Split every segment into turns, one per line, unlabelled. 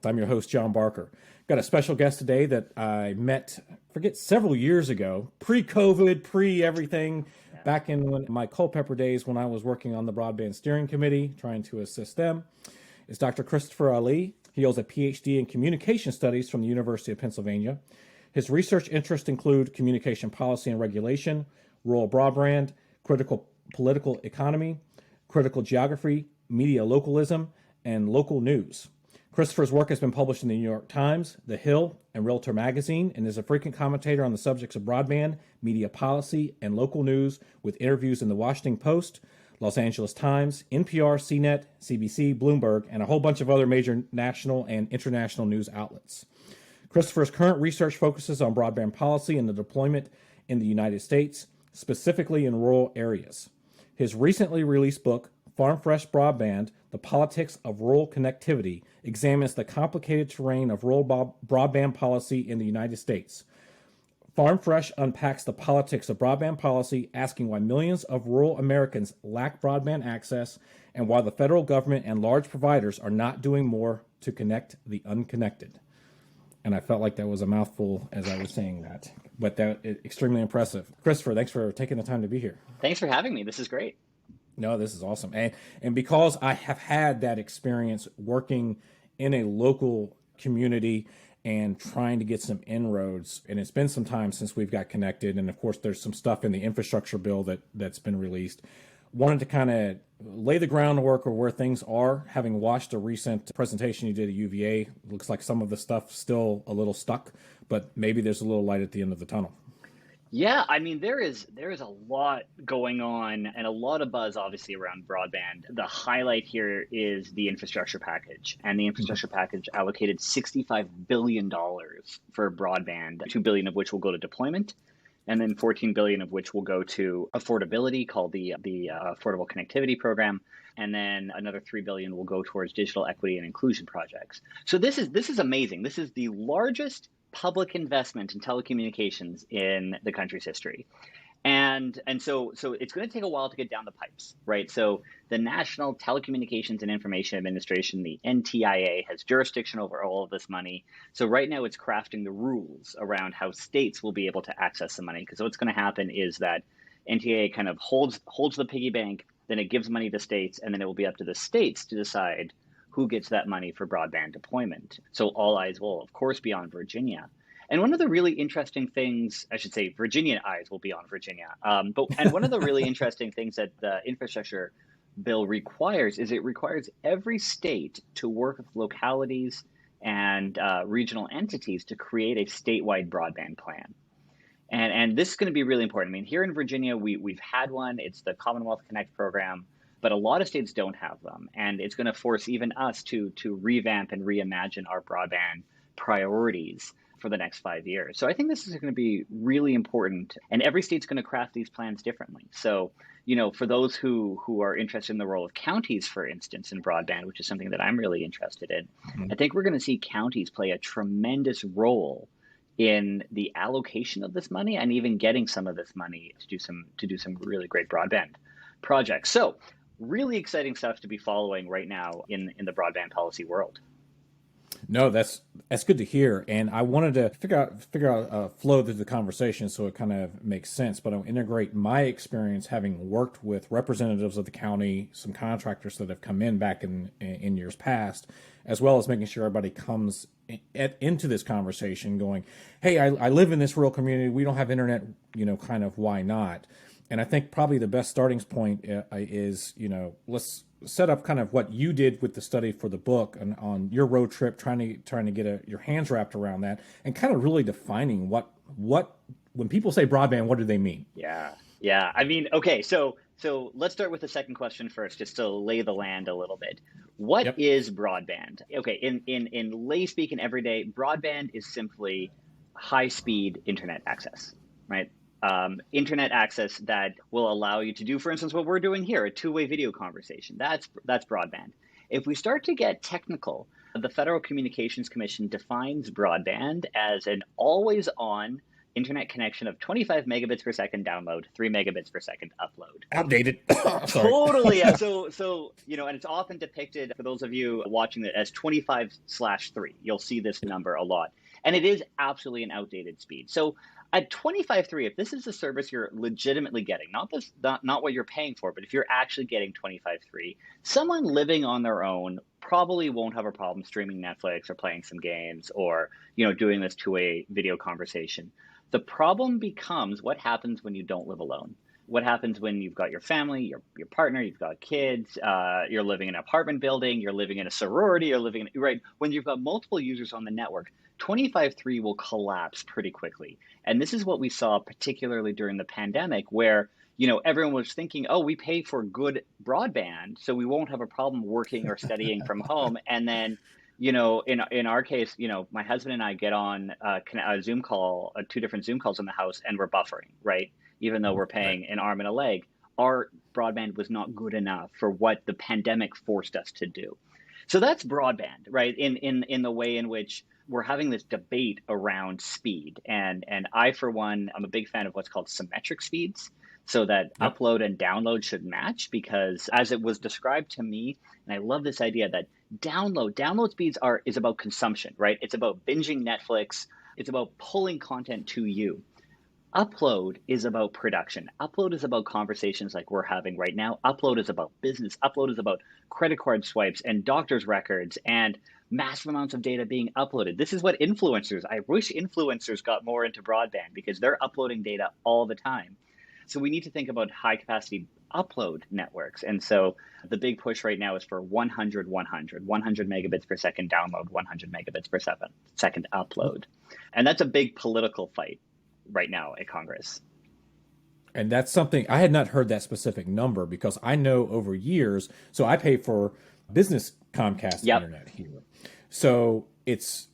I'm your host, John Barker. Got a special guest today that I met, several years ago, pre-COVID, pre-everything, back in my Culpeper days when I was working on the Broadband Steering Committee, trying to assist them. It's Dr. Christopher Ali. He holds a PhD in Communication Studies from the University of Pennsylvania. His research interests include communication policy and regulation, rural broadband, critical political economy, critical geography, media localism, and local news. Christopher's work has been published in the New York Times, The Hill, and Realtor Magazine, and is a frequent commentator on the subjects of broadband, media policy, and local news, with interviews in the Washington Post, Los Angeles Times, NPR, CNET, CBC, Bloomberg, and a whole bunch of other major national and international news outlets. Christopher's current research focuses on broadband policy and the deployment in the United States, specifically in rural areas. His recently released book, Farm Fresh Broadband, The Politics of Rural Connectivity, examines the complicated terrain of rural broadband policy in the United States. Farm Fresh unpacks the politics of broadband policy, asking why millions of rural Americans lack broadband access and why the federal government and large providers are not doing more to connect the unconnected. And I felt like that was a mouthful as I was saying that, but that is extremely impressive. Christopher, thanks for taking the time to be here.
Thanks for having me. This is great.
No, this is awesome. And because I have had that experience working in a local community and trying to get some inroads, and it's been some time since we've got connected, and of course there's some stuff in the infrastructure bill that's been released. Wanted to kind of lay the groundwork of where things are, having watched a recent presentation you did at UVA. Looks like some of the stuff still a little stuck, but maybe there's a little light at the end of the tunnel.
Yeah, I mean, there is a lot going on and a lot of buzz, obviously, around broadband. The highlight here is the infrastructure package, and the infrastructure package allocated $65 billion for broadband, $2 billion of which will go to deployment, and then $14 billion of which will go to affordability, called the Affordable Connectivity Program, and then another $3 billion will go towards digital equity and inclusion projects. So this is amazing. This is the largest public investment in telecommunications in the country's history. And so it's going to take a while to get down the pipes, right? So the National Telecommunications and Information Administration, the NTIA, has jurisdiction over all of this money. So right now it's crafting the rules around how states will be able to access the money. Because what's going to happen is that NTIA kind of holds the piggy bank, then it gives money to states, and then it will be up to the states to decide who gets that money for broadband deployment. So all eyes will, of course, be on Virginia. And one of the really interesting things, I should say, Virginia eyes will be on Virginia. And one of the really interesting things that the infrastructure bill requires is it requires every state to work with localities and regional entities to create a statewide broadband plan. And this is going to be really important. I mean, here in Virginia, we've had one. It's the Commonwealth Connect program. But a lot of states don't have them, and it's going to force even us to revamp and reimagine our broadband priorities for the next 5 years. So I think this is going to be really important, and every state's going to craft these plans differently. So, for those who are interested in the role of counties, for instance, in broadband, which is something that I'm really interested in, I think we're going to see counties play a tremendous role in the allocation of this money and even getting some of this money to do some really great broadband projects. So really exciting stuff to be following right now in the broadband policy world.
No, that's good to hear. And I wanted to figure out a flow through the conversation so it kind of makes sense. But I'll integrate my experience having worked with representatives of the county, some contractors that have come in back in years past, as well as making sure everybody comes into this conversation going, hey, I live in this rural community. We don't have internet, kind of why not? And I think probably the best starting point is, let's set up kind of what you did with the study for the book and on your road trip, trying to get your hands wrapped around that and kind of really defining what when people say broadband, what do they mean?
Yeah. I mean, okay, so let's start with the second question first, just to lay the land a little bit. What is broadband? Okay, in lay speak and everyday, broadband is simply high-speed internet access, right? Internet access that will allow you to do, for instance, what we're doing here, a two-way video conversation. That's broadband. If we start to get technical, the Federal Communications Commission defines broadband as an always-on internet connection of 25 megabits per second download, 3 megabits per second upload.
Outdated. Sorry.
Totally. And it's often depicted for those of you watching it as 25/3. You'll see this number a lot. And it is absolutely an outdated speed. So at 25/3, if this is a service you're legitimately getting, not what you're paying for, but if you're actually getting 25/3, someone living on their own probably won't have a problem streaming Netflix or playing some games or, doing this two-way video conversation. The problem becomes what happens when you don't live alone. What happens when you've got your family, your partner, you've got kids, you're living in an apartment building, you're living in a sorority, right? When you've got multiple users on the network, 25/3 will collapse pretty quickly. And this is what we saw particularly during the pandemic where, everyone was thinking, oh, we pay for good broadband, so we won't have a problem working or studying from home. And then, in our case, my husband and I get on a Zoom call, two different Zoom calls in the house, and we're buffering, right? Even though we're paying an arm and a leg, our broadband was not good enough for what the pandemic forced us to do. So that's broadband, right? In the way in which we're having this debate around speed. And I, for one, I'm a big fan of what's called symmetric speeds, so that upload and download should match, because as it was described to me, and I love this idea that download speeds is about consumption, right? It's about binging Netflix. It's about pulling content to you. Upload is about production. Upload is about conversations like we're having right now. Upload is about business. Upload is about credit card swipes and doctor's records and massive amounts of data being uploaded. This is what I wish influencers got more into broadband, because they're uploading data all the time. So we need to think about high capacity upload networks. And so the big push right now is for 100 megabits per second download, 100 megabits per second upload. And that's a big political fight right now at Congress.
And that's something I had not heard that specific number, because I know over years, so I pay for business Comcast internet here. So it's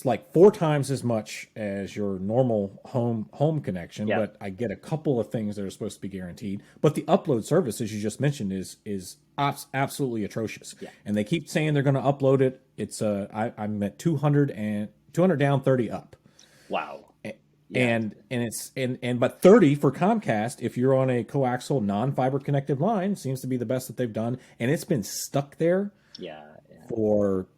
like 4 times as much as your normal home connection, but I get a couple of things that are supposed to be guaranteed. But the upload service, as you just mentioned, is absolutely atrocious. Yeah. And they keep saying they're going to upload it. It's I'm at 200 down, 30 up.
Wow.
Yeah. But 30 for Comcast, if you're on a coaxial non-fiber connected line, seems to be the best that they've done, and it's been stuck there for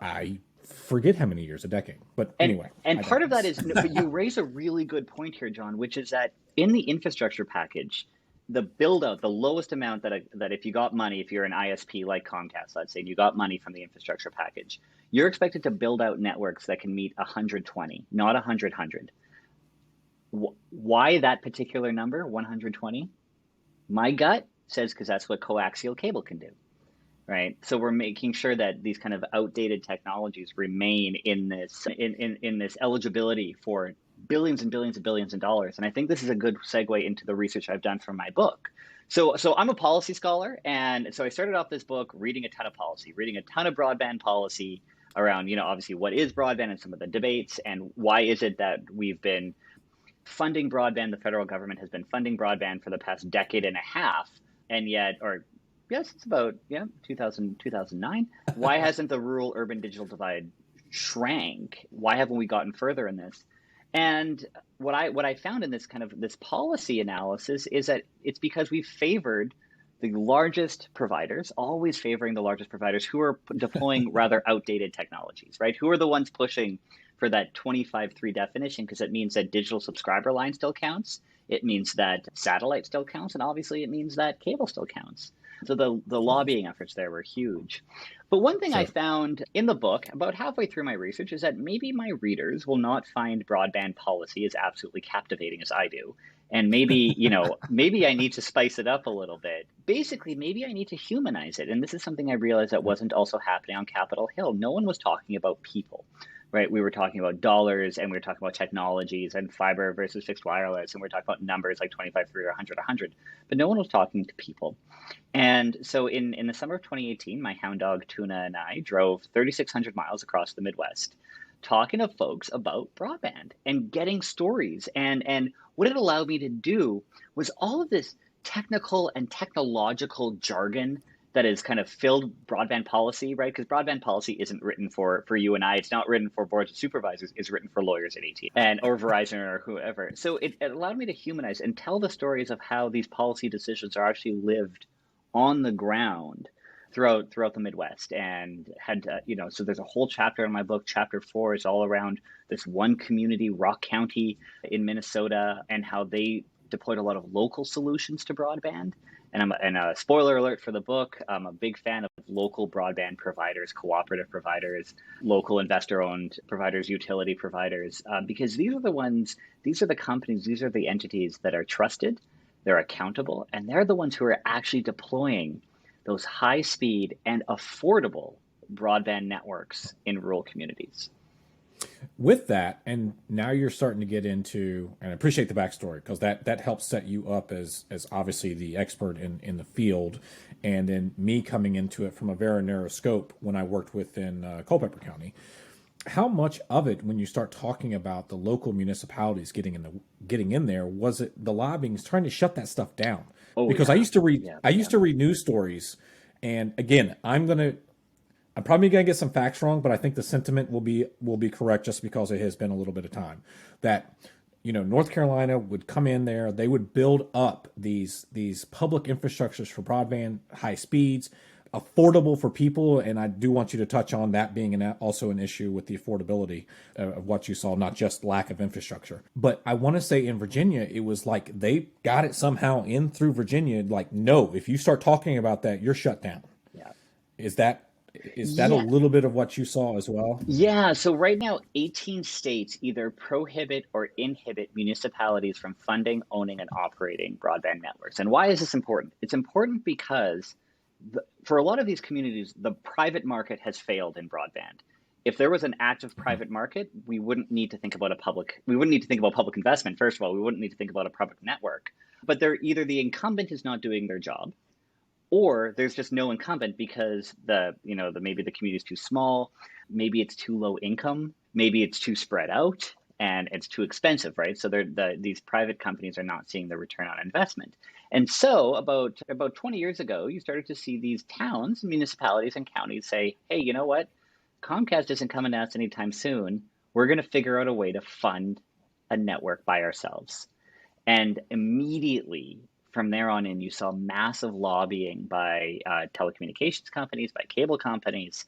I forget how many years, a decade. But anyway,
and part of that is, but you raise a really good point here, John, which is that in the infrastructure package, the build out, the lowest amount that if you got money, if you're an ISP like Comcast, let's say, and you got money from the infrastructure package, you're expected to build out networks that can meet 120, not 100. Why that particular number, 120? My gut says because that's what coaxial cable can do, right? So we're making sure that these kind of outdated technologies remain in this eligibility for billions and billions and billions of dollars. And I think this is a good segue into the research I've done for my book. So I'm a policy scholar, and so I started off this book reading a ton of policy, reading a ton of broadband policy around, obviously what is broadband and some of the debates, and why is it that we've been funding broadband, the federal government has been funding broadband for the past decade and a half, and yet, it's about 2009. Why hasn't the rural urban digital divide shrank? Why haven't we gotten further in this? And what I found in this kind of this policy analysis is that it's because we've favored the largest providers, always favoring the largest providers who are deploying rather outdated technologies, right? Who are the ones pushing for that 25/3 definition, because it means that digital subscriber line still counts. It means that satellite still counts. And obviously it means that cable still counts. So the lobbying efforts there were huge. But one thing I found in the book about halfway through my research is that maybe my readers will not find broadband policy as absolutely captivating as I do. And maybe, maybe I need to spice it up a little bit. Basically, maybe I need to humanize it. And this is something I realized that wasn't also happening on Capitol Hill. No one was talking about people, right? We were talking about dollars, and we were talking about technologies and fiber versus fixed wireless. And we were talking about numbers like 25/3 or 100. But no one was talking to people. And so in the summer of 2018, my hound dog Tuna and I drove 3,600 miles across the Midwest, talking to folks about broadband and getting stories. And what it allowed me to do was all of this technical and technological jargon that has kind of filled broadband policy, right? Because broadband policy isn't written for you and I. It's not written for boards of supervisors. It's written for lawyers at AT and or Verizon or whoever. So it allowed me to humanize and tell the stories of how these policy decisions are actually lived on the ground throughout the Midwest. And had so there's a whole chapter in my book. Chapter 4 is all around this one community, Rock County in Minnesota, and how they deployed a lot of local solutions to broadband. And a spoiler alert for the book, I'm a big fan of local broadband providers, cooperative providers, local investor-owned providers, utility providers, because these are the companies, these are the entities that are trusted, they're accountable, and they're the ones who are actually deploying those high-speed and affordable broadband networks in rural communities.
With that, and now you're starting to get into, and I appreciate the backstory because that helps set you up as obviously the expert in the field, and then me coming into it from a very narrow scope when I worked within Culpeper County. How much of it, when you start talking about the local municipalities getting in there, was it the lobbying trying to shut that stuff down? Because I used to read news stories, and again, I'm probably gonna get some facts wrong, but I think the sentiment will be correct just because it has been a little bit of time. That North Carolina would come in there, they would build up these public infrastructures for broadband, high speeds, affordable for people, and I do want you to touch on that being also an issue with the affordability of what you saw, not just lack of infrastructure. But I want to say in Virginia, it was like they got it somehow in through Virginia. Like, no, if you start talking about that, you're shut down.
Yeah.
Is that a little bit of what you saw as well?
Yeah. So right now, 18 states either prohibit or inhibit municipalities from funding, owning, and operating broadband networks. And why is this important? It's important because for a lot of these communities, the private market has failed in broadband. If there was an active private market, we wouldn't need to think about public investment. First of all, we wouldn't need to think about a public network. But either the incumbent is not doing their job, or there's just no incumbent because maybe the community is too small, maybe it's too low income, maybe it's too spread out, and it's too expensive, right? So these private companies are not seeing the return on investment. And so about 20 years ago, you started to see these towns, municipalities, and counties say, hey, you know what? Comcast isn't coming to us anytime soon. We're going to figure out a way to fund a network by ourselves. And immediately from there on in, you saw massive lobbying by telecommunications companies, by cable companies,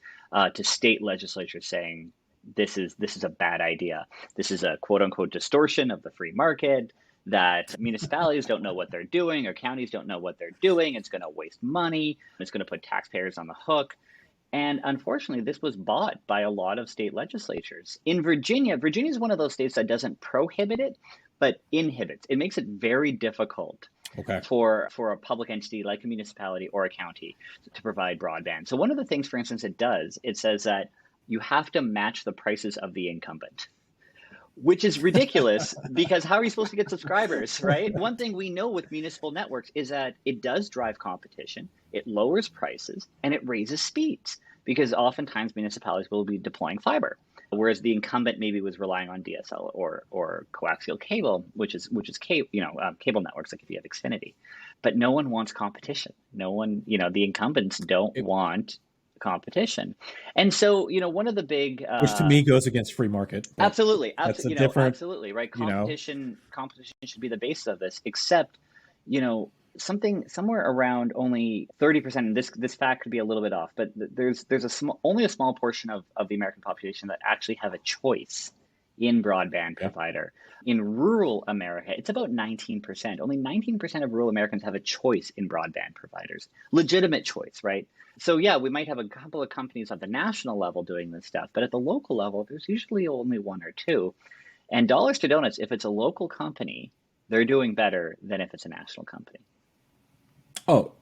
to state legislatures saying, this is a bad idea. This is a quote unquote distortion of the free market, that municipalities don't know what they're doing or counties don't know what they're doing. It's going to waste money. It's going to put taxpayers on the hook. And unfortunately, this was bought by a lot of state legislatures. In Virginia is one of those states that doesn't prohibit it, but inhibits. It makes it very difficult for a public entity like a municipality or a county to provide broadband. So one of the things, for instance, it says that you have to match the prices of the incumbent, which is ridiculous because how are you supposed to get subscribers, right? One thing we know with municipal networks is that it does drive competition, it lowers prices, and it raises speeds because oftentimes municipalities will be deploying fiber, whereas the incumbent maybe was relying on DSL or coaxial cable, which is cable networks, like if you have Xfinity. But no one wants competition. No one, the incumbents don't want competition. And so, one of the big
which to me goes against free market.
Absolutely.
That's a different,
absolutely, right? Competition should be the basis of this, except, something somewhere around only 30%, and this fact could be a little bit off, but there's only a small portion of the American population that actually have a choice in broadband provider. In rural America, it's about 19%. Only 19% of rural Americans have a choice in broadband providers. Legitimate choice, right? So yeah, we might have a couple of companies at the national level doing this stuff, but at the local level, there's usually only one or two. And dollars to donuts, if it's a local company, they're doing better than if it's a national company.
Oh,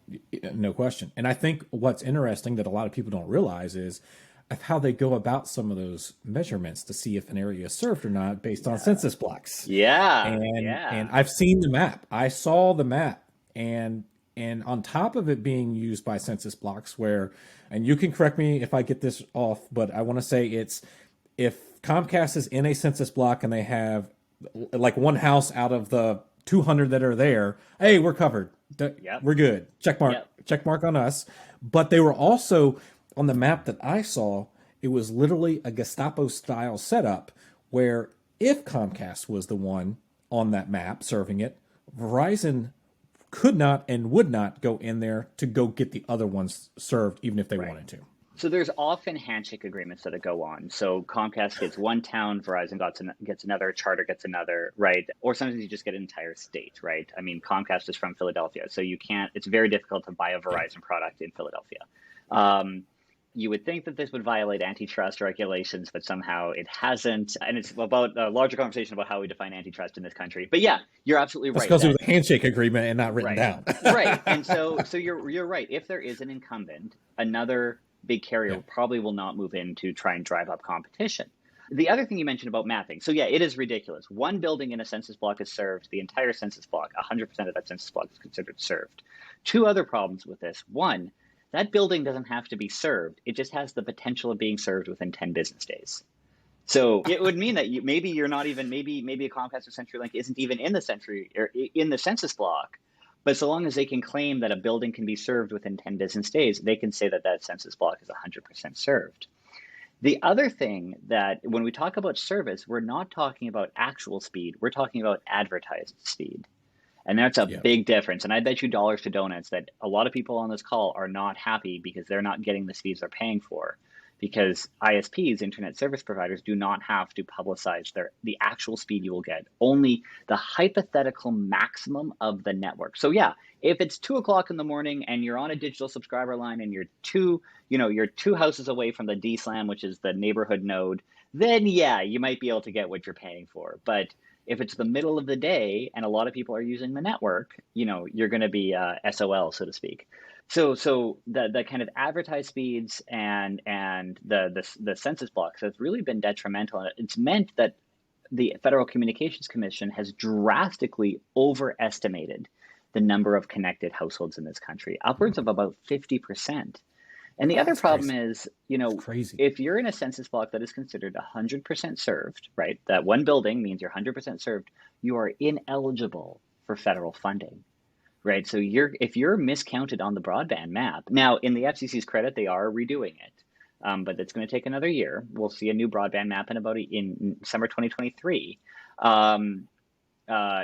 no question. And I think what's interesting that a lot of people don't realize is of how they go about some of those measurements to see if an area is served or not based on census blocks. And I've seen the map. I saw the map, and on top of it being used by census blocks where, and you can correct me if I get this off, but I want to say it's if Comcast is in a census block and they have like one house out of the 200 that are there, hey, we're covered.
Yep.
We're good. Check mark.
Yep.
Check mark on us. But they were also on the map that I saw. It was literally a Gestapo style setup where if Comcast was the one on that map serving it, Verizon could not and would not go in there to go get the other ones served, even if they wanted to.
So there's often handshake agreements that go on. So Comcast gets one town, Verizon gets another, Charter gets another, right? Or sometimes you just get an entire state, right? I mean, Comcast is from Philadelphia, so it's very difficult to buy a Verizon product in Philadelphia. You would think that this would violate antitrust regulations, but somehow it hasn't. And it's about a larger conversation about how we define antitrust in this country. But yeah, you're absolutely right.
That's because it was a handshake agreement and not written down.
Right. And so you're right. If there is an incumbent, another big carrier probably will not move in to try and drive up competition. The other thing you mentioned about mapping. So yeah, it is ridiculous. One building in a census block is served. The entire census block, 100% of that census block is considered served. Two other problems with this. One, that building doesn't have to be served. It just has the potential of being served within 10 business days. So it would mean that maybe you're not even, maybe a Comcast or CenturyLink isn't even in the census block. But so long as they can claim that a building can be served within 10 business days, they can say that that census block is 100% served. The other thing that when we talk about service, we're not talking about actual speed. We're talking about advertised speed. And that's a big difference. And I bet you dollars to donuts that a lot of people on this call are not happy because they're not getting the speeds they're paying for. Because ISPs, internet service providers, do not have to publicize the actual speed you will get, only the hypothetical maximum of the network. So yeah, if it's 2:00 in the morning and you're on a digital subscriber line and you're two houses away from the DSLAM, which is the neighborhood node, then yeah, you might be able to get what you're paying for. But if it's the middle of the day and a lot of people are using the network, you're going to be SOL, so to speak. So the kind of advertised speeds and the census blocks has really been detrimental. It's meant that the Federal Communications Commission has drastically overestimated the number of connected households in this country, upwards of about 50%. And the other problem is, if you're in a census block that is considered 100% served, right? That one building means you're 100% served, you are ineligible for federal funding. Right. So if you're miscounted on the broadband map, now in the FCC's credit, they are redoing it, but it's going to take another year. We'll see a new broadband map in summer 2023.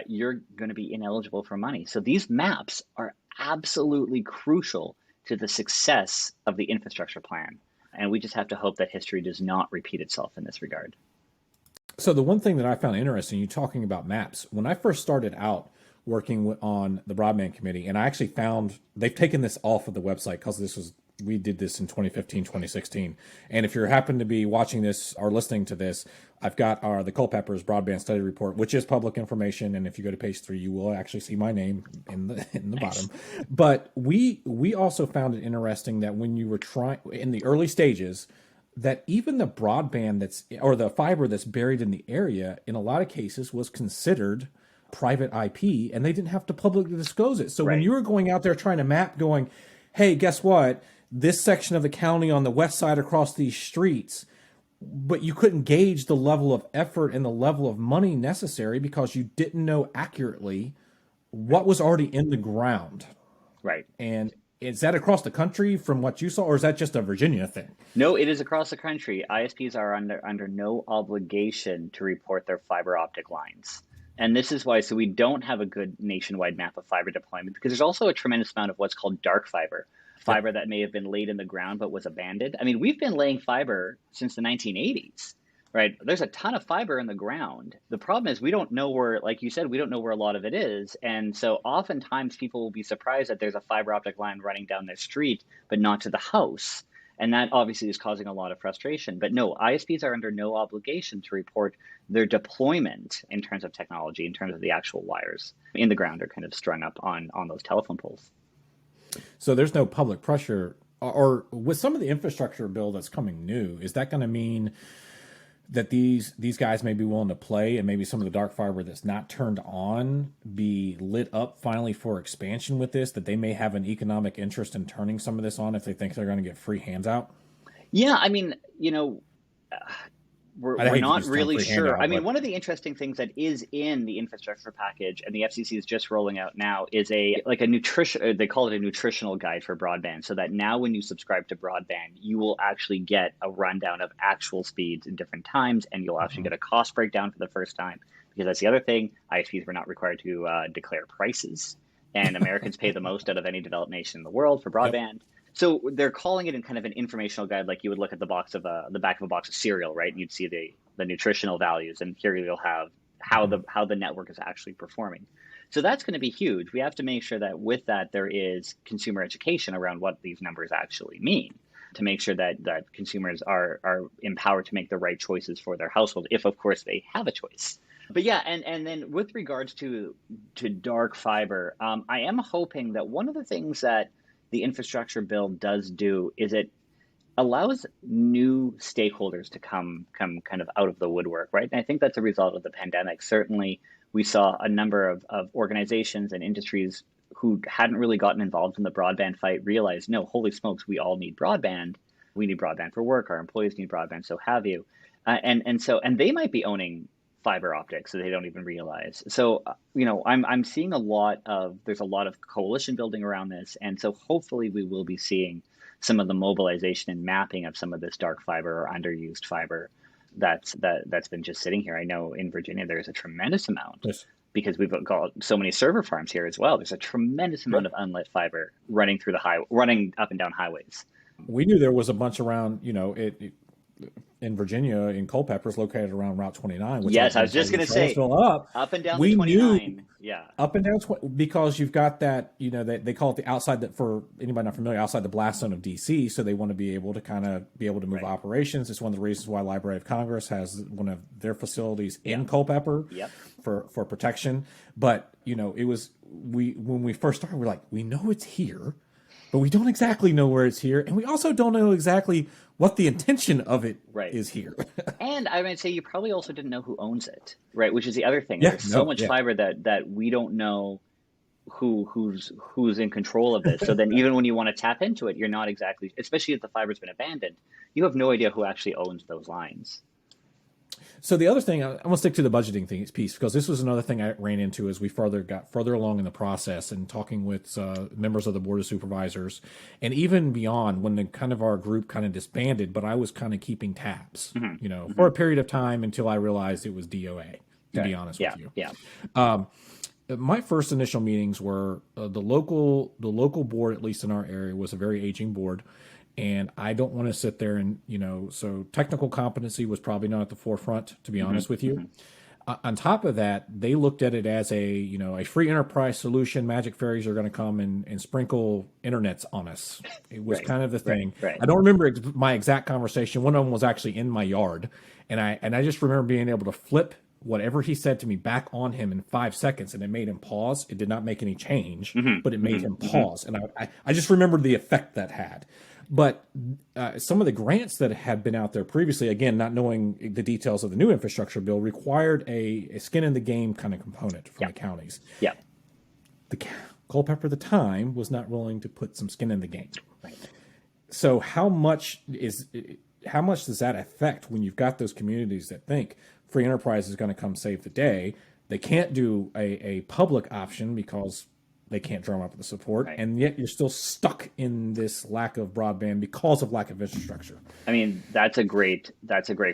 You're going to be ineligible for money. So these maps are absolutely crucial to the success of the infrastructure plan. And we just have to hope that history does not repeat itself in this regard.
So the one thing that I found interesting, you talking about maps, when I first started out working on the broadband committee, and I actually found they've taken this off of the website because we did this in 2015, 2016. And if you happen to be watching this or listening to this, I've got the Culpepper's broadband study report, which is public information. And if you go to page 3, you will actually see my name in the bottom. But we also found it interesting that when you were trying in the early stages, that even the broadband or the fiber that's buried in the area, in a lot of cases was considered private IP, and they didn't have to publicly disclose it. So when you were going out there trying to map going, hey, guess what? This section of the county on the west side across these streets, but you couldn't gauge the level of effort and the level of money necessary because you didn't know accurately what was already in the ground.
Right.
And is that across the country from what you saw, or is that just a Virginia thing?
No, it is across the country. ISPs are under no obligation to report their fiber optic lines. And this is why, so we don't have a good nationwide map of fiber deployment because there's also a tremendous amount of what's called dark fiber that may have been laid in the ground but was abandoned. I mean, we've been laying fiber since the 1980s, right? There's a ton of fiber in the ground. The problem is we don't know where, like you said, we don't know where a lot of it is. And so oftentimes people will be surprised that there's a fiber optic line running down their street, but not to the house. And that obviously is causing a lot of frustration. But no, ISPs are under no obligation to report their deployment in terms of technology, in terms of the actual wires in the ground are kind of strung up on those telephone poles.
So there's no public pressure, or with some of the infrastructure bill that's coming new, is that going to mean that these guys may be willing to play and maybe some of the dark fiber that's not turned on be lit up finally for expansion with this, that they may have an economic interest in turning some of this on if they think they're going to get free hands out?
Yeah, I mean,
I
we're
hate to
not
use the term
really
free
sure. I
handout,
mean,
but
one of the interesting things that is in the infrastructure package, and the FCC is just rolling out now, is a nutrition. They call it a nutritional guide for broadband, so that now when you subscribe to broadband, you will actually get a rundown of actual speeds in different times, and you'll actually get a cost breakdown for the first time. Because that's the other thing, ISPs were not required to declare prices, and Americans pay the most out of any developed nation in the world for
yep.
broadband. So they're calling it in kind of an informational guide, like you would look at the back of a box of cereal, right? And you'd see the nutritional values, and here you'll have how the network is actually performing. So that's going to be huge. We have to make sure that with that there is consumer education around what these numbers actually mean, to make sure that consumers are empowered to make the right choices for their household, if of course they have a choice. But yeah, and then with regards to dark fiber, I am hoping that one of the things that the infrastructure bill does do is it allows new stakeholders to come kind of out of the woodwork, right? And I think that's a result of the pandemic. Certainly, we saw a number of organizations and industries who hadn't really gotten involved in the broadband fight realize, no, holy smokes, we all need broadband. We need broadband for work. Our employees need broadband, so have you. And they might be owning fiber optics, so they don't even realize. So, I'm seeing there's a lot of coalition building around this. And so hopefully we will be seeing some of the mobilization and mapping of some of this dark fiber or underused fiber that's been just sitting here. I know in Virginia, there's a tremendous amount
Yes.
because we've got so many server farms here as well. There's a tremendous amount of unlit fiber running running up and down highways.
We knew there was a bunch around, in Virginia, in Culpeper's located around Route 29, which
Yes, I was
opens
just going to say up and down the
We
29.
knew
Yeah.
up and down because you've got that, they call it the outside, that for anybody not familiar, outside the blast zone of DC. So they want to be able to move operations. It's one of the reasons why Library of Congress has one of their facilities in Culpeper for protection. But, when we first started, we're like, we know it's here, but we don't exactly know where it's here. And we also don't know exactly what the intention of it is here.
And I would say you probably also didn't know who owns it, right? Which is the other thing. There's so much fiber that we don't know who's in control of this. So then even when you want to tap into it, you're not exactly, especially if the fiber's been abandoned, you have no idea who actually owns those lines.
So the other thing, I want to stick to the budgeting piece, because this was another thing I ran into as we got further along in the process and talking with members of the Board of Supervisors, and even beyond when our group kind of disbanded, but I was kind of keeping tabs, for a period of time until I realized it was DOA, to be honest with you.
Yeah.
My first initial meetings were the local board, at least in our area, was a very aging board. And I don't want to sit there and, so technical competency was probably not at the forefront, to be honest with you. On top of that, they looked at it as a free enterprise solution. Magic fairies are going to come and sprinkle internets on us. It was kind of the thing.
Right.
I don't remember my exact conversation. One of them was actually in my yard. And I just remember being able to flip whatever he said to me back on him in 5 seconds, and it made him pause. It did not make any change, but it made him pause. And I just remembered the effect that had. But some of the grants that had been out there previously, again, not knowing the details of the new infrastructure bill, required a skin in the game kind of component from the counties.
Yeah.
Culpeper at the time was not willing to put some skin in the game.
Right.
So how much does that affect when you've got those communities that think free enterprise is going to come save the day? They can't do a public option because they can't drum up the support, and yet you're still stuck in this lack of broadband because of lack of infrastructure.
I mean, that's a great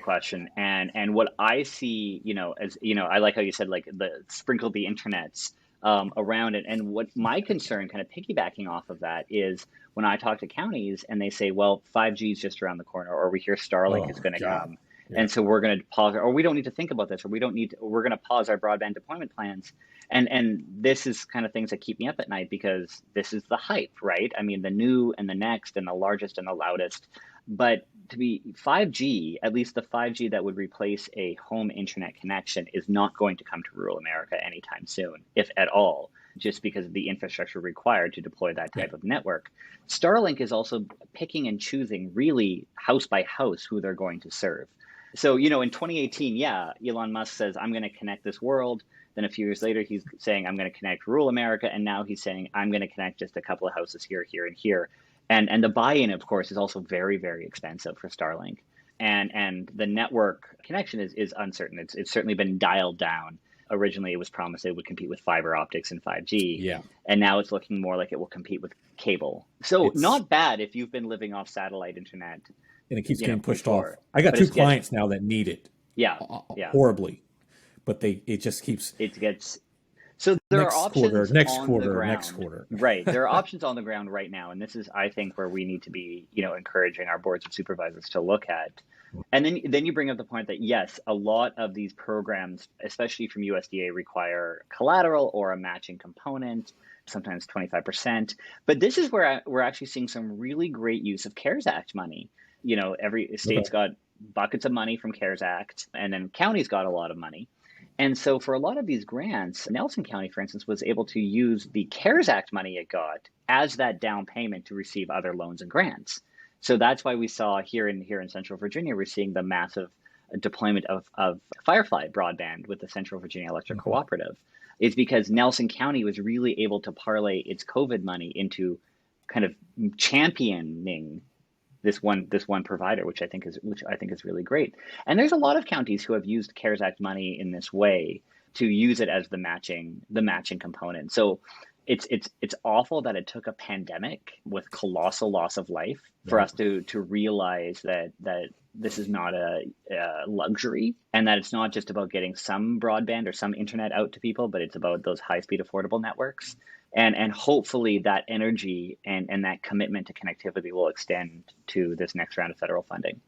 question. And what I see, as I like how you said, like sprinkle the internets around it. And what my concern, kind of piggybacking off of that, is when I talk to counties and they say, well, 5G is just around the corner, or we hear Starlink is going to come. Yeah. And so we're going to pause, or we don't need to think about this, or we're going to pause our broadband deployment plans. And this is kind of things that keep me up at night, because this is the hype, right? I mean, the new and the next and the largest and the loudest. But to be 5G, at least the 5G that would replace a home internet connection, is not going to come to rural America anytime soon, if at all, just because of the infrastructure required to deploy that type of network. Starlink is also picking and choosing really house by house who they're going to serve. So, in 2018, Elon Musk says, I'm going to connect this world. Then a few years later, he's saying, I'm going to connect rural America. And now he's saying, I'm going to connect just a couple of houses here, here, and here. And the buy-in, of course, is also very, very expensive for Starlink. and the network connection is uncertain. It's certainly been dialed down. Originally, it was promised it would compete with fiber optics and 5G,
Yeah,
and now it's looking more like it will compete with cable. So
it's
not bad if you've been living off satellite internet,
and it keeps getting pushed off.
before,
I got
but
two
it's getting,
clients now that need it
yeah, yeah,
horribly, but it just keeps
it gets. So there are options
next
on the
quarter, next
ground,
quarter.
right? There are options on the ground right now, and this is, I think, where we need to be, encouraging our boards of supervisors to look at. And then you bring up the point that yes, a lot of these programs, especially from USDA, require collateral or a matching component, sometimes 25%. But this is where we're actually seeing some really great use of CARES Act money. Every state's
Okay.
got buckets of money from CARES Act, and then counties got a lot of money. And so for a lot of these grants, Nelson County, for instance, was able to use the CARES Act money it got as that down payment to receive other loans and grants. So that's why we saw here in Central Virginia, we're seeing the massive deployment of Firefly broadband with the Central Virginia Electric
Mhm.
Cooperative. It's because Nelson County was really able to parlay its COVID money into kind of championing this one provider, which I think is really great. And there's a lot of counties who have used CARES Act money in this way to use it as the matching component. So it's awful that it took a pandemic with colossal loss of life for
Right.
us to realize that this is not a luxury, and that it's not just about getting some broadband or some internet out to people, but it's about those high speed affordable networks. And hopefully that energy and that commitment to connectivity will extend to this next round of federal funding.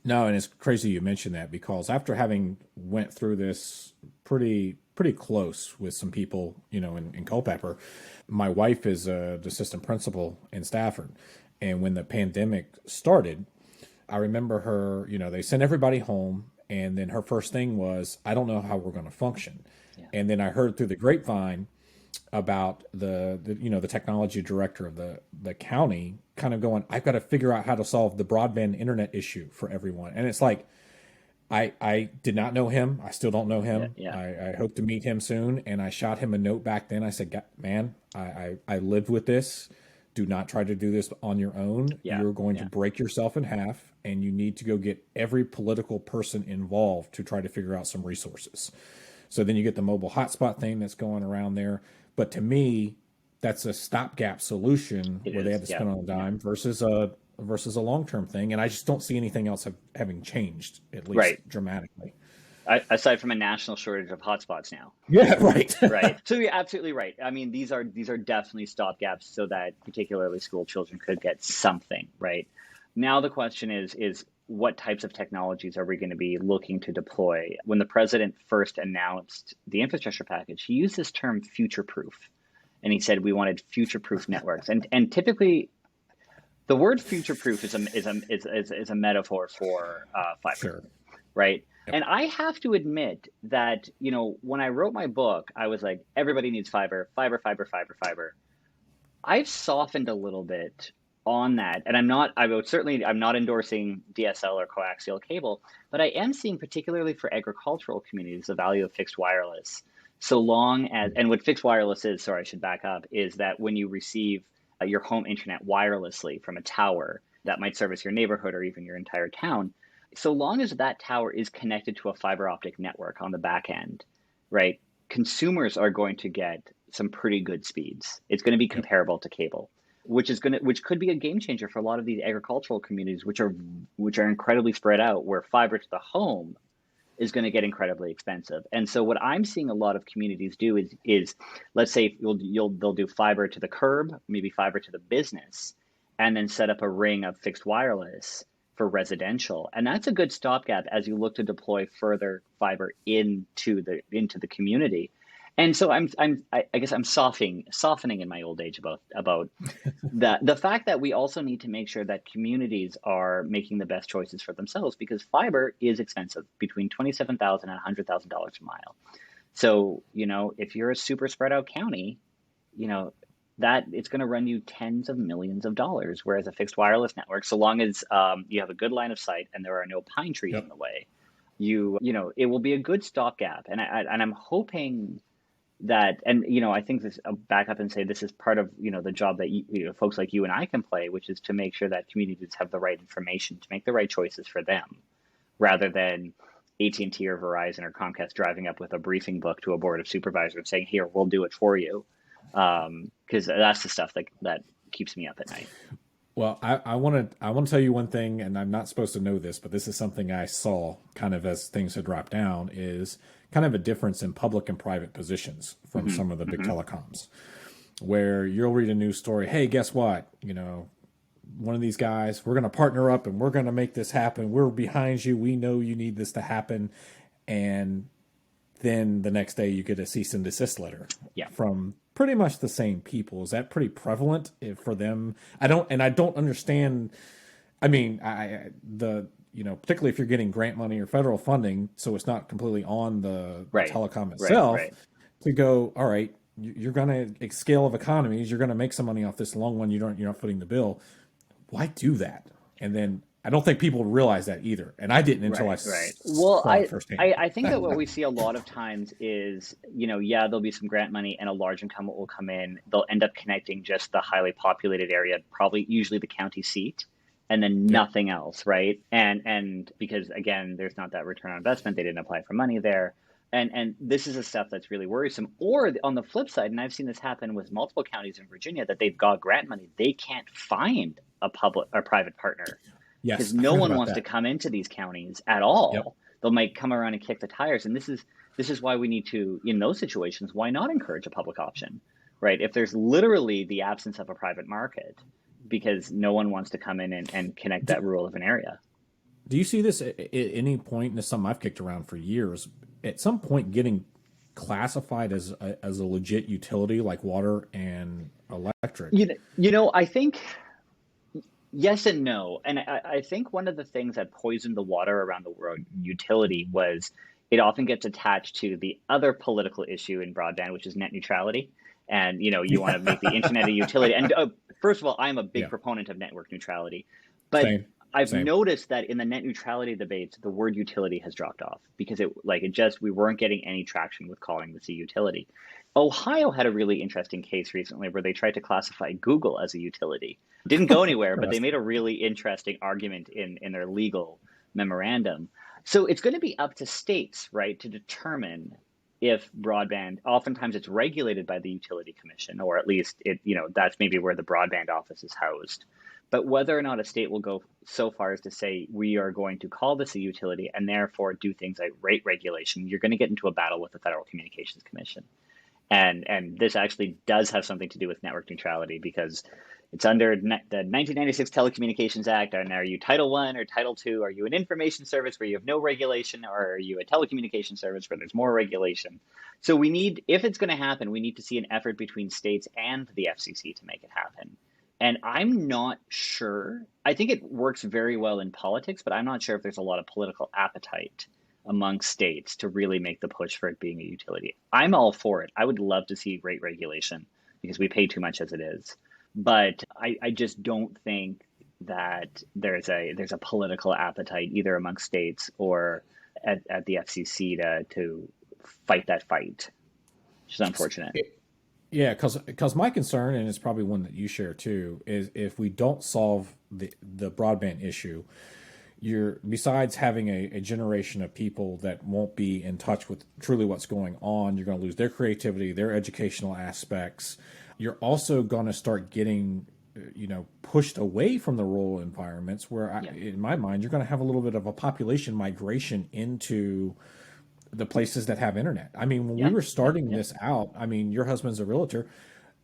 No, and it's crazy you mentioned that because after having went through this pretty close with some people, in Culpeper, my wife is the assistant principal in Stafford, and when the pandemic started, I remember her. They sent everybody home, and then her first thing was, "I don't know how we're going to function,"
Yeah.
and then I heard through the grapevine about the technology director of the county kind of going, I've got to figure out how to solve the broadband internet issue for everyone. And it's like, I did not know him. I still don't know
Yeah.
him.
Yeah.
I hope to meet him soon. And I shot him a note back then. I said, Man, I lived with this. Do not try to do this on your own.
Yeah.
You're going to
Yeah.
break yourself in half, and you need to go get every political person involved to try to figure out some resources. So then you get the mobile hotspot thing that's going around there. But to me, that's a stopgap solution
It
where they
is.
had to
Yeah.
spend on a
Yeah.
dime versus a long term thing. And I just don't see anything else having changed, at least
Right.
dramatically.
Aside from a national shortage of hotspots now.
Yeah, right.
Right. So you're absolutely right. I mean, these are definitely stopgaps so that particularly school children could get something, right? Now the question is what types of technologies are we going to be looking to deploy? When the president first announced the infrastructure package, he used this term future proof. And he said we wanted future proof networks. And typically the word future proof is a metaphor for fiber,
Sure.
right?
Yep.
And I have to admit that, when I wrote my book, I was like, everybody needs fiber, fiber, fiber, fiber, fiber. I've softened a little bit on that. And I'm not endorsing DSL or coaxial cable, but I am seeing, particularly for agricultural communities, the value of fixed wireless. So long as, and what fixed wireless is, sorry, I should back up, is that when you receive your home internet wirelessly from a tower that might service your neighborhood or even your entire town, so long as that tower is connected to a fiber optic network on the back end, right? Consumers are going to get some pretty good speeds. It's going to be
Yep.
comparable to cable, which could be a game changer for a lot of these agricultural communities, which are incredibly spread out, where fiber to the home is going to get incredibly expensive. And so what I'm seeing a lot of communities do is let's say they'll do fiber to the curb, maybe fiber to the business, and then set up a ring of fixed wireless for residential. And that's a good stopgap as you look to deploy further fiber into the community. And so I guess I'm softening in my old age about the fact that we also need to make sure that communities are making the best choices for themselves, because fiber is expensive, between $27,000 and $100,000 a mile. So, if you're a super spread out county, that it's going to run you tens of millions of dollars. Whereas a fixed wireless network, so long as you have a good line of sight and there are no pine trees in
Yep.
the way, it will be a good stopgap. And I'm hoping that, and I think this, I'll back up and say this is part of the job that folks like you and I can play, which is to make sure that communities have the right information to make the right choices for them, rather than AT&T or Verizon or Comcast driving up with a briefing book to a board of supervisors saying, "Here, we'll do it for you," because that's the stuff that keeps me up at night.
Well, I want to tell you one thing, and I'm not supposed to know this, but this is something I saw kind of as things had dropped down, is kind of a difference in public and private positions from some of the big telecoms, where you'll read a news story, hey, guess what? One of these guys, we're going to partner up and we're going to make this happen. We're behind you. We know you need this to happen. And then the next day you get a cease and desist letter from pretty much the same people. Is that pretty prevalent for them? I don't understand. I mean, particularly if you're getting grant money or federal funding, so it's not completely on the telecom itself to go, all right, you're going to scale of economies. You're going to make some money off this long one. You're not footing the bill. Why do that? And then I don't think people realize that either. And I didn't until I
Well,
saw it firsthand.
I think that what we see a lot of times is, there'll be some grant money and a large incumbent will come in. They'll end up connecting just the highly populated area, probably usually the county seat, and then nothing else, right? And because, again, there's not that return on investment, they didn't apply for money there. And this is the stuff that's really worrisome. Or on the flip side, and I've seen this happen with multiple counties in Virginia, that they've got grant money, they can't find a private partner.
Yes,
because no one wants to come into these counties at all. They might come around and kick the tires. And this is why we need to, in those situations, why not encourage a public option, right? If there's literally the absence of a private market because no one wants to come in and connect that rural of an area.
Do you see this at any point, and this is something I've kicked around for years, at some point getting classified as a legit utility like water and electric?
I think yes and no. And I think one of the things that poisoned the water around the world utility was it often gets attached to the other political issue in broadband, which is net neutrality. And, you want to make the internet a utility. And first of all, I'm a big proponent of network neutrality. But I've noticed that in the net neutrality debates, the word utility has dropped off because we weren't getting any traction with calling this a utility. Ohio had a really interesting case recently where they tried to classify Google as a utility. Didn't go anywhere, but they made a really interesting argument in their legal memorandum. So it's going to be up to states, right, to determine if broadband, oftentimes it's regulated by the Utility Commission, or at least that's maybe where the broadband office is housed. But whether or not a state will go so far as to say, we are going to call this a utility and therefore do things like rate regulation, you're going to get into a battle with the Federal Communications Commission. And this actually does have something to do with network neutrality because it's under the 1996 Telecommunications Act. And are you Title I or Title II? Are you an information service where you have no regulation, or are you a telecommunication service where there's more regulation? So if it's going to happen, we need to see an effort between states and the FCC to make it happen. And I'm not sure. I think it works very well in politics, but I'm not sure if there's a lot of political appetite among states to really make the push for it being a utility. I'm all for it. I would love to see rate regulation because we pay too much as it is. But I just don't think that there's a political appetite either among states or at the FCC to fight that fight, which is unfortunate.
Yeah, because my concern, and it's probably one that you share too, is if we don't solve the broadband issue, besides having a generation of people that won't be in touch with truly what's going on, you're going to lose their creativity, their educational aspects. You're also going to start getting, pushed away from the rural environments where, in my mind, you're going to have a little bit of a population migration into the places that have internet. I mean, when we were starting this out, I mean, your husband's a realtor.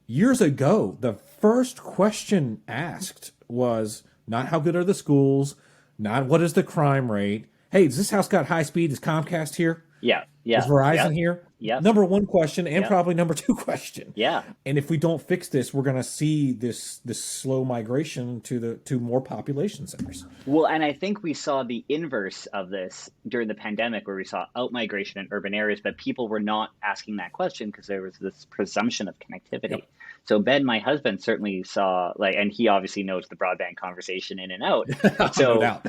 Years ago, the first question asked was not how good are the schools, not what is the crime rate. Hey, does this house got high speed? Is Comcast here?
Yeah.
Is Verizon here?
Yeah.
Number one question and probably number two question.
Yeah.
And if we don't fix this, we're going to see this slow migration to more population centers.
Well, and I think we saw the inverse of this during the pandemic, where we saw out-migration in urban areas, but people were not asking that question because there was this presumption of connectivity. Yep. So Ben, my husband, certainly saw and he obviously knows the broadband conversation in and out. So,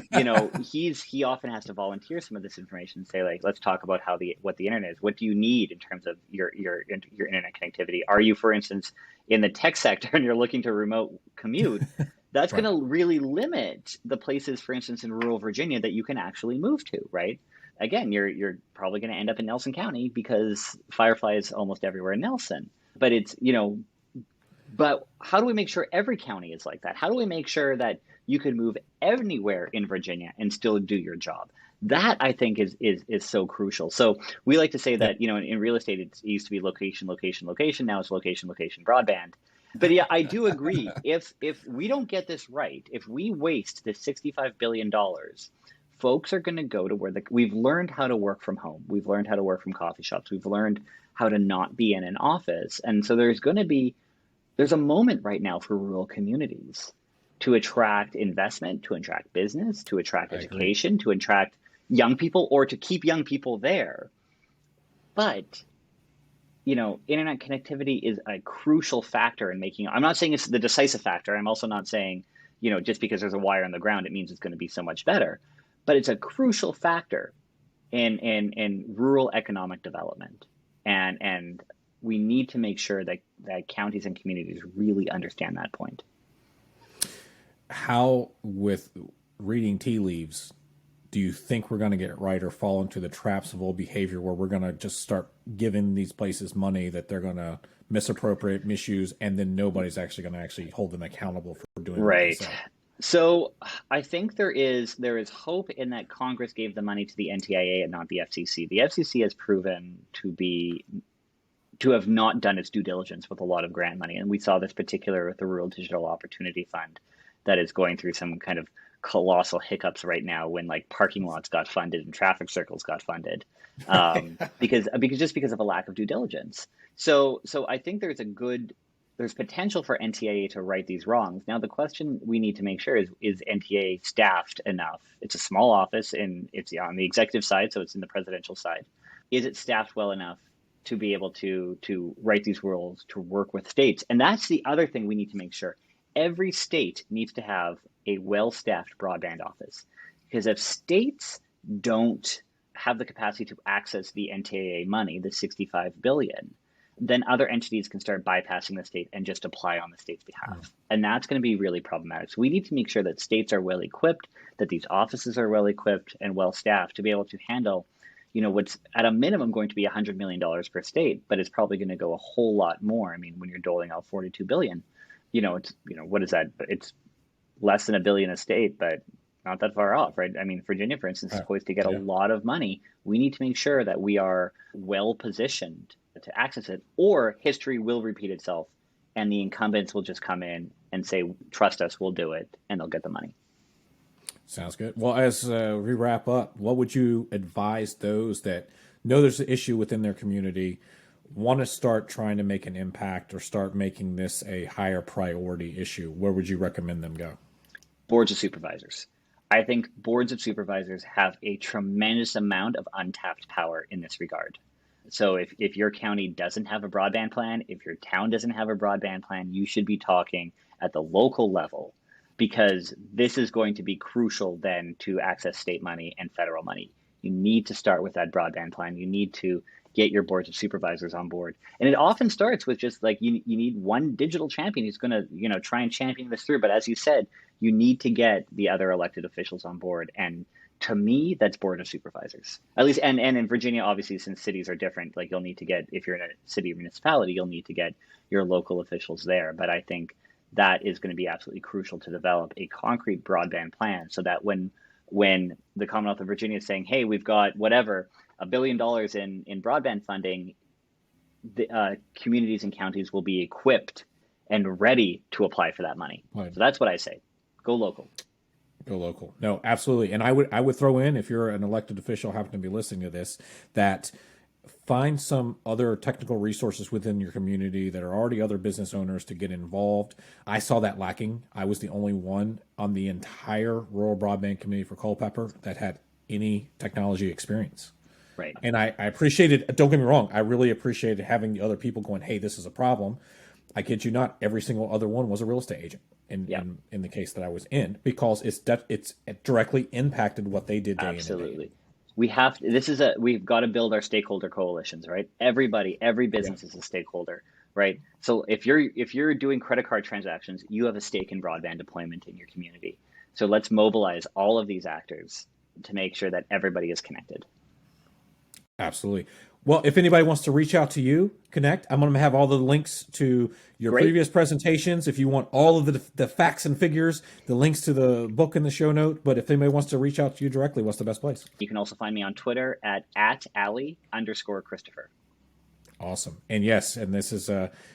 he often has to volunteer some of this information and say, let's talk about what the internet is. What do you need in terms of your internet connectivity? Are you, for instance, in the tech sector and you're looking to remote commute? That's
Right.
going to really limit the places, for instance, in rural Virginia that you can actually move to, right? Again, you're probably going to end up in Nelson County because Firefly is almost everywhere in Nelson. But it's, but how do we make sure every county is like that? How do we make sure that you can move anywhere in Virginia and still do your job? That I think is so crucial. So we like to say
Yep.
that, in real estate, it used to be location, location, location. Now it's location, location, broadband. But yeah, I do agree. If we don't get this right, if we waste this $65 billion, folks are going to go to where we've learned how to work from home. We've learned how to work from coffee shops. We've learned how to not be in an office. And so there's a moment right now for rural communities to attract investment, to attract business, to attract
I agree.
education, to attract young people, or to keep young people there. But internet connectivity is a crucial factor in making. I'm not saying it's the decisive factor. I'm also not saying, just because there's a wire on the ground, it means it's going to be so much better. But it's a crucial factor in rural economic development, and we need to make sure that counties and communities really understand that point.
How, with reading tea leaves, do you think we're going to get it right or fall into the traps of old behavior where we're going to just start giving these places money that they're going to misappropriate, misuse, and then nobody's actually going to actually hold them accountable for doing what they
Right.
say?
So I think there is hope in that Congress gave the money to the NTIA and not the FCC. The FCC has proven to have not done its due diligence with a lot of grant money, and we saw this particular with the Rural Digital Opportunity Fund that is going through some kind of colossal hiccups right now when like parking lots got funded and traffic circles got funded, because because of a lack of due diligence. So I think there's potential for NTIA to right these wrongs. Now the question we need to make sure is NTIA staffed enough? It's a small office and it's on the executive side, so it's in the presidential side. Is it staffed well enough to be able to write these rules, to work with states? And that's the other thing we need to make sure. Every state needs to have a well-staffed broadband office, because if states don't have the capacity to access the NTIA money, the 65 billion, then other entities can start bypassing the state and just apply on the state's behalf. And that's going to be really problematic. So we need to make sure that states are well equipped, that these offices are well equipped and well staffed to be able to handle, what's at a minimum going to be $100 million per state, but it's probably going to go a whole lot more. I mean, when you're doling out 42 billion, it's, what is that? It's less than $1 billion a state, but not that far off, right? I mean, Virginia, for instance, is poised to get a lot of money. We need to make sure that we are well positioned to access it, or history will repeat itself and the incumbents will just come in and say, trust us, we'll do it, and they'll get the money.
Sounds good. Well, as we wrap up, what would you advise those that know there's an issue within their community, want to start trying to make an impact or start making this a higher priority issue? Where would you recommend them go?
Boards of supervisors. I think boards of supervisors have a tremendous amount of untapped power in this regard. So if your county doesn't have a broadband plan, if your town doesn't have a broadband plan, you should be talking at the local level, because this is going to be crucial then to access state money and federal money. You need to start with that broadband plan. You need to get your boards of supervisors on board. And it often starts with just like you need one digital champion who's going to try and champion this through. But as you said, you need to get the other elected officials on board. And to me, that's board of supervisors. At least, and in Virginia, obviously, since cities are different, like you'll need to get, if you're in a city or municipality, you'll need to get your local officials there. But I think that is going to be absolutely crucial to develop a concrete broadband plan, so that when the Commonwealth of Virginia is saying, hey, we've got whatever, $1 billion in broadband funding, the communities and counties will be equipped and ready to apply for that money. Right. So that's what I say. Go local.
Go local. No, absolutely. And I would throw in, if you're an elected official happen to be listening to this, that find some other technical resources within your community that are already other business owners to get involved. I saw that lacking. I was the only one on the entire rural broadband committee for Culpeper that had any technology experience.
Right.
And I appreciated, don't get me wrong, I really appreciated having the other people going, hey, this is a problem. I kid you not, every single other one was a real estate agent in the case that I was in, because it's directly impacted what they did day in and day.
we've got to build our stakeholder coalitions, right? Every
Yeah,
business is a stakeholder, right? So if you're doing credit card transactions, you have a stake in broadband deployment in your community. So let's mobilize all of these actors to make sure that everybody is connected.
absolutely. Well, if anybody wants to reach out to you, connect. I'm going to have all the links to your
Great.
previous presentations. If you want all of the facts and figures, the links to the book in the show note. But if anybody wants to reach out to you directly, what's the best place?
You can also find me on Twitter at Ali_Christopher.
Awesome. And yes, and this is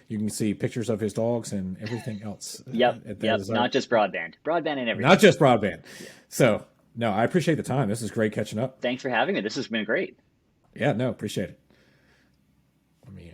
you can see pictures of his dogs and everything else.
Yep.
That
Yep.
is,
Not just broadband and everything.
not just broadband. So no, I appreciate the time. This is great catching up.
Thanks for having me. This has been great.
Yeah, no, appreciate it.